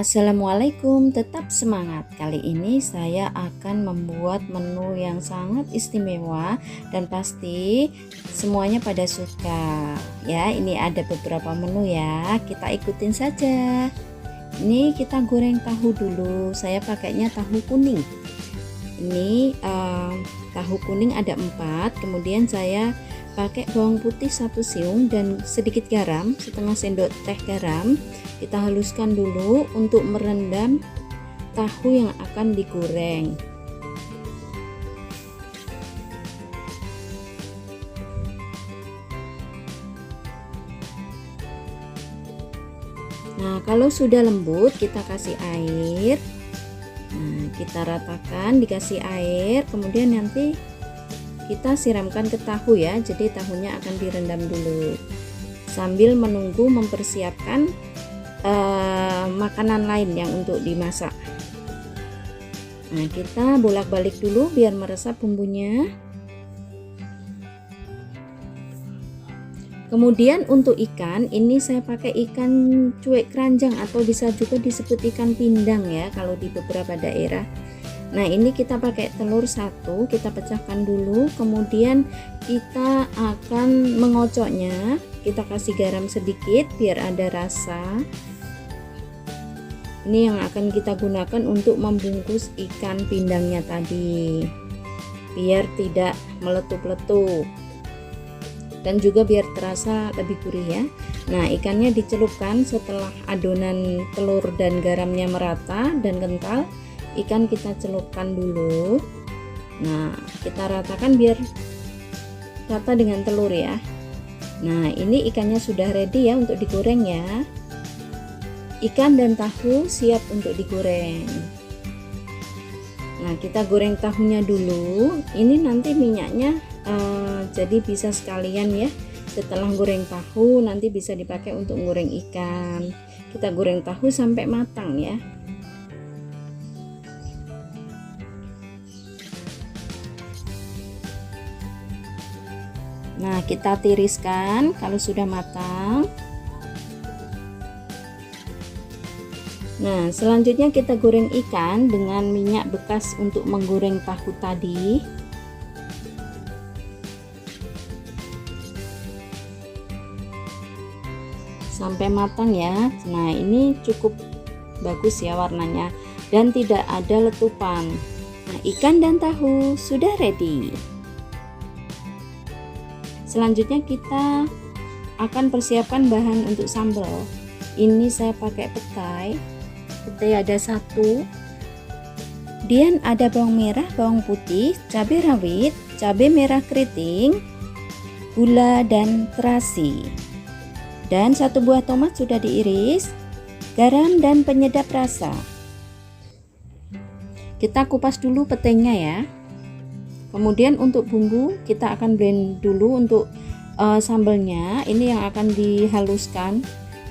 Assalamualaikum, tetap semangat. Kali ini saya akan membuat menu yang sangat istimewa dan pasti semuanya pada suka. Ya, ini ada beberapa menu ya. Kita ikutin saja. Ini kita goreng tahu dulu. Saya pakainya tahu kuning. Ini tahu kuning ada 4. Kemudian saya pakai bawang putih 1 siung dan sedikit garam, setengah sendok teh garam. Kita haluskan dulu untuk merendam tahu yang akan digoreng. Nah, kalau sudah lembut kita kasih air. Nah, kita ratakan, dikasih air, kemudian nanti kita siramkan ke tahu ya. Jadi tahunya akan direndam dulu sambil menunggu mempersiapkan makanan lain yang untuk dimasak. Nah, kita bolak-balik dulu biar meresap bumbunya. Kemudian untuk ikan, ini saya pakai ikan cuek keranjang atau bisa juga disebut ikan pindang ya kalau di beberapa daerah. Nah, ini kita pakai telur 1, kita pecahkan dulu, kemudian kita akan mengocoknya. Kita kasih garam sedikit biar ada rasa. Ini yang akan kita gunakan untuk membungkus ikan pindangnya tadi, biar tidak meletup-letup dan juga biar terasa lebih gurih ya. Nah, ikannya dicelupkan setelah adonan telur dan garamnya merata dan kental. Ikan kita celupkan dulu. Nah, kita ratakan biar rata dengan telur ya. Nah, ini ikannya sudah ready ya untuk digoreng ya. Ikan dan tahu siap untuk digoreng. Nah, kita goreng tahunya dulu. Ini nanti minyaknya jadi bisa sekalian ya. Setelah goreng tahu nanti bisa dipakai untuk goreng ikan. Kita goreng tahu sampai matang ya. Nah, kita tiriskan kalau sudah matang. Nah, selanjutnya kita goreng ikan dengan minyak bekas untuk menggoreng tahu tadi. Sampai matang ya. Nah, ini cukup bagus ya warnanya dan tidak ada letupan. Nah, ikan dan tahu sudah ready. Selanjutnya kita akan persiapkan bahan untuk sambal. Ini saya pakai petai ada 1, kemudian ada bawang merah, bawang putih, cabai rawit, cabai merah keriting, gula dan terasi, dan 1 buah tomat sudah diiris, garam dan penyedap rasa. Kita kupas dulu petainya ya. Kemudian untuk bumbu kita akan blend dulu untuk sambalnya. Ini yang akan dihaluskan.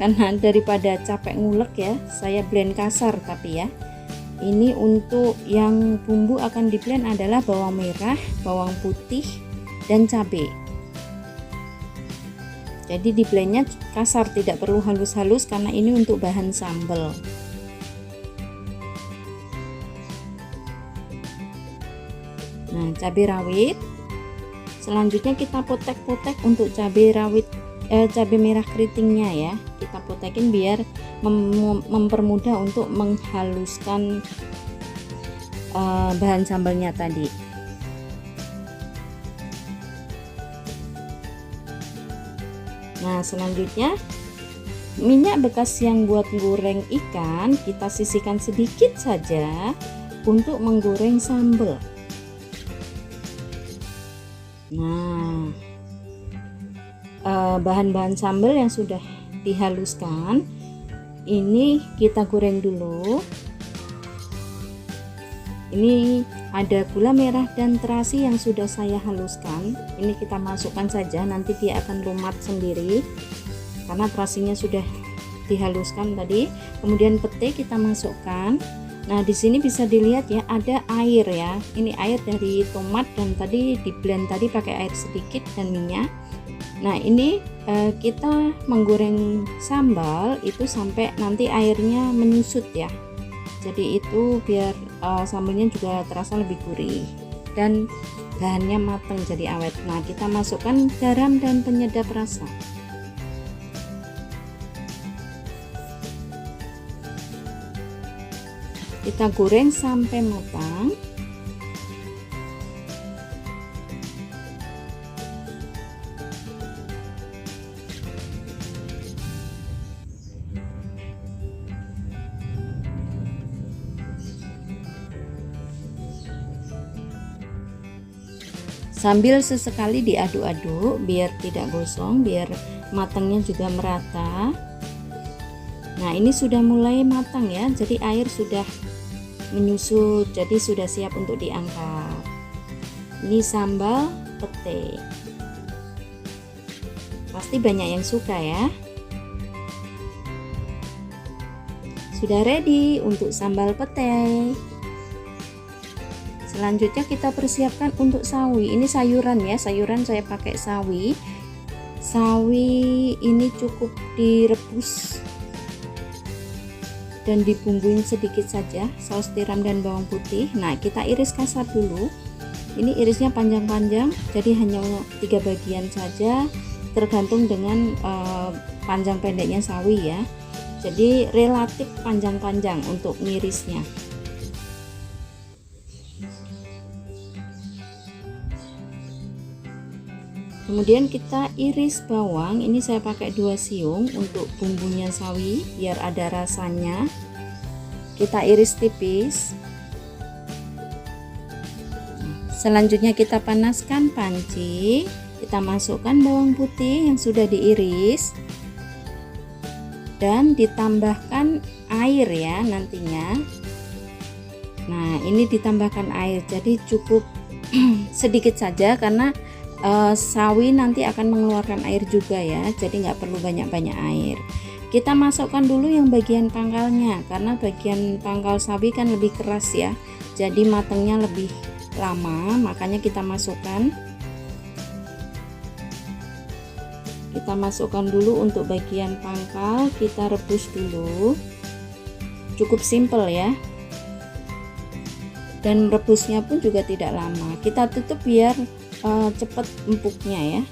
Karena daripada capek ngulek ya, saya blend kasar tapi ya. Ini untuk yang bumbu akan di blend adalah bawang merah, bawang putih, dan cabai. Jadi di blendnya kasar, tidak perlu halus-halus karena ini untuk bahan sambal. Nah, cabai rawit. Selanjutnya kita potek-potek untuk cabai rawit, cabai merah keritingnya ya. Kita potekin biar mempermudah untuk menghaluskan bahan sambalnya tadi. Nah, selanjutnya minyak bekas yang buat goreng ikan kita sisihkan sedikit saja untuk menggoreng sambal. Nah, bahan-bahan sambal yang sudah dihaluskan ini kita goreng dulu. Ini ada gula merah dan terasi yang sudah saya haluskan. Ini kita masukkan saja, nanti dia akan lumat sendiri karena terasinya sudah dihaluskan tadi. Kemudian pete kita masukkan. Nah, di sini bisa dilihat ya, ada air ya. Ini air dari tomat dan tadi di blend tadi pakai air sedikit dan minyak. Nah ini kita menggoreng sambal itu sampai nanti airnya menyusut ya. Jadi itu biar sambalnya juga terasa lebih gurih dan bahannya matang jadi awet. Nah kita masukkan garam dan penyedap rasa. Kita goreng sampai matang. Sambil sesekali diaduk-aduk biar tidak gosong, biar matangnya juga merata. Nah ini sudah mulai matang ya, jadi air sudah menyusut, jadi sudah siap untuk diangkat. Ini sambal pete, pasti banyak yang suka ya. Sudah ready untuk sambal pete. Selanjutnya kita persiapkan untuk sawi. Ini sayuran ya, sayuran saya pakai sawi. Sawi ini cukup direbus dan dibumbuin sedikit saja, saus tiram dan bawang putih. Nah kita iris kasar dulu. Ini irisnya panjang-panjang, jadi hanya 3 bagian saja, tergantung dengan panjang pendeknya sawi ya. Jadi relatif panjang-panjang untuk ngirisnya. Kemudian kita iris bawang. Ini saya pakai 2 siung untuk bumbunya sawi biar ada rasanya. Kita iris tipis. Selanjutnya kita panaskan panci. Kita masukkan bawang putih yang sudah diiris dan ditambahkan air ya nantinya. Nah ini ditambahkan air, jadi cukup sedikit saja karena sawi nanti akan mengeluarkan air juga ya, jadi nggak perlu banyak-banyak air. Kita masukkan dulu yang bagian pangkalnya, karena bagian pangkal sawi kan lebih keras ya, jadi matangnya lebih lama, makanya kita masukkan dulu untuk bagian pangkal. Kita rebus dulu, cukup simple ya, dan rebusnya pun juga tidak lama. Kita tutup biar cepat empuknya ya.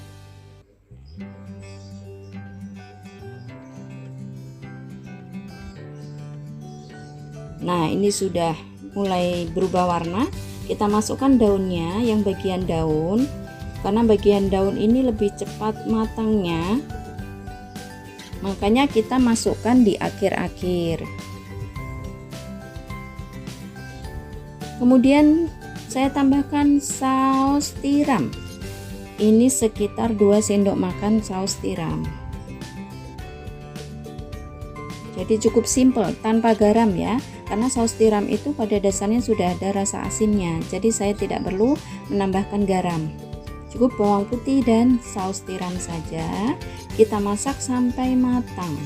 Nah ini sudah mulai berubah warna. Kita masukkan daunnya, yang bagian daun, karena bagian daun ini lebih cepat matangnya, makanya kita masukkan di akhir-akhir. Kemudian saya tambahkan saus tiram. Ini sekitar 2 sendok makan saus tiram. Jadi cukup simple, tanpa garam ya, karena saus tiram itu pada dasarnya sudah ada rasa asinnya. Jadi saya tidak perlu menambahkan garam. Cukup bawang putih dan saus tiram saja. Kita masak sampai matang.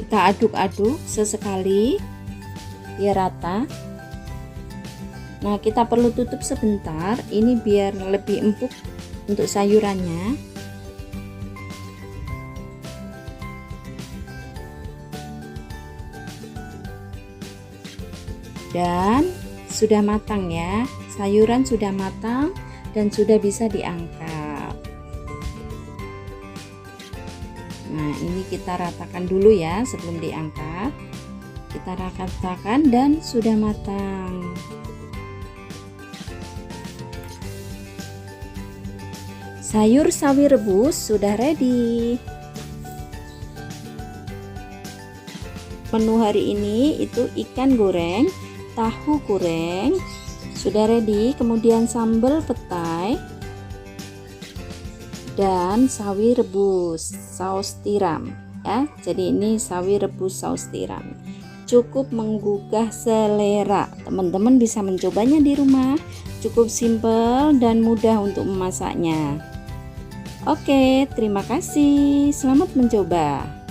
Kita aduk-aduk sesekali biar rata. Nah kita perlu tutup sebentar, ini biar lebih empuk untuk sayurannya. Dan sudah matang ya, sayuran sudah matang dan sudah bisa diangkat. Nah ini kita ratakan dulu ya sebelum diangkat. Kita ratakan dan sudah matang. Sayur sawi rebus sudah ready. Menu hari ini itu ikan goreng, tahu goreng sudah ready, kemudian sambal petai dan sawi rebus saus tiram. ya. Jadi ini sawi rebus saus tiram. Cukup menggugah selera. Teman-teman bisa mencobanya di rumah. Cukup simpel dan mudah untuk memasaknya. Oke, terima kasih. Selamat mencoba.